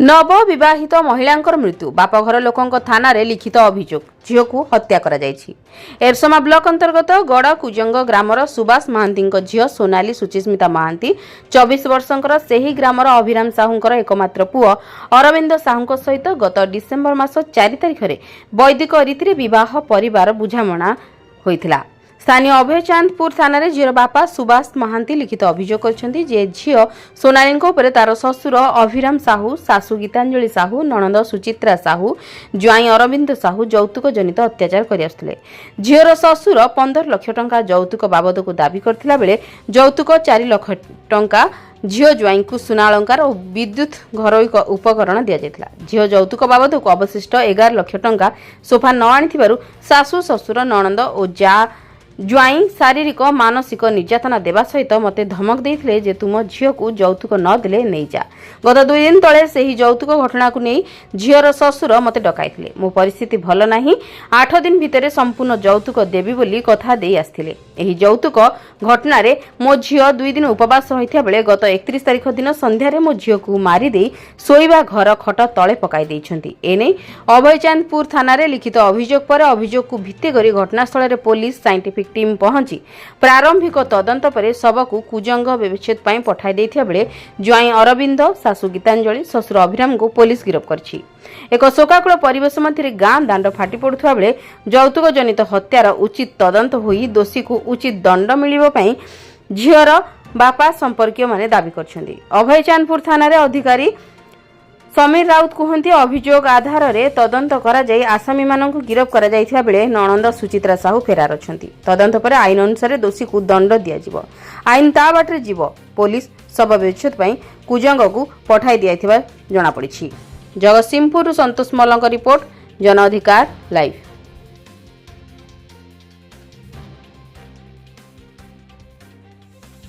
नवविवाहित महिलांकर मृत्यु बापघर लोकंक थाना रे लिखित अभियोग झील को हत्या करा जायछि। एरसमा ब्लॉक अंतर्गत गड़ कुजंग ग्रामर सुभाष महांती झील सोनाली सुचिस्मिता महांती 24 वर्षंकर सेही ग्रामर अभिराम साहूंकर एकमात्र पुओ अरविंद साहूंक सहित गत डिसेम्बर मास 4 तारिख रे वैदिक रीति विवाह परिवार बुझामणा होइथिला। स्थानीय अभयचांदपुर थाना रे झीर बापा सुभाष महांती लिखित अभियोग करछन्ती जे झील सोनाली उपरे तार ससुर अभिराम साहू, सासू गीतांजलि साहू, नणंद सुचित्रा साहू, ज्वाई अरविंद साहू यौतुक जनित अत्याचार करि आसुथिले। झीर ससुर 15 लाख टंका यौतुक बाबदको दाबी करथिला बेले यौतुक 4 लाख टंका झील ज्वाई को सुना अलंकार और विद्युत घरोई उपकरण दिया जायतिला। झील यौतुक बाबदको अवशिष्ट 11 लाख टंका सोफा न आनिथिबारु सासू ससुर नणंद और जा ज्वाई शारीरिक मानसिक निर्यातना देवा सहित मते धमक देथिले जे तुम झील को यौतुक न देले नै जा। गत 2 दिन तले सेही यौतुक घटना को नै झीर ससुर मते डकाइथिले। मो परिस्थिति भल नाही, 8 दिन भितरे संपूर्ण यौतुक देबी बोली कथा देई आस्थिले। एही यौतुक घटना रे मो झील 2 दिन उपवास रहिथिया बेले गत 31 तारिख दिन संध्या रे मो झील को मारी देई सोईबा घर खट तळे पकाई दैछन्ती। एनै अभयचांदपुर थाना रे लिखित अभियोग पर अभियोग को भित्ति करी घटनास्थल रे पुलिस साइंटिफिक टीम पहुंची प्रारंभिक तदंत पर शव को कुजंग व्यवच्छेद पर पठाई देथिया बेले ज्वाई अरविंद, सासू गीतांजलि, ससुर अभिराम को पुलिस गिरफ्त करछि। एक शोकाकुल परिवेश मध्य गां दांड फाटी पड़ुवा बेले यौतुक जनित हत्यार उचित तदंत होई दोषी को उचित दंड मिलिबो पई झीर बापा संपर्कीय माने दाबी करछन्ती। अभयचांदपुर थाना रे अधिकारी समीर राउत कहते अभियोग आधार रे तदंत करा जाई आसामी मानक गिरफ्त करा जाइथिया बेले नणंद सुचित्रा साहू फेरार अछंती। तदंत पर आईन अनुसार दोषी को दंड दिया जिवो। आईन ता बाटरे जीव। पुलिस शव व्यवच्छेद पई कुजंग को पठाई दियाथिबा जणा पड़िछि। जगतसिंहपुर संतोष मल्लଙ୍କ रिपोर्ट, जन अधिकार लाइव।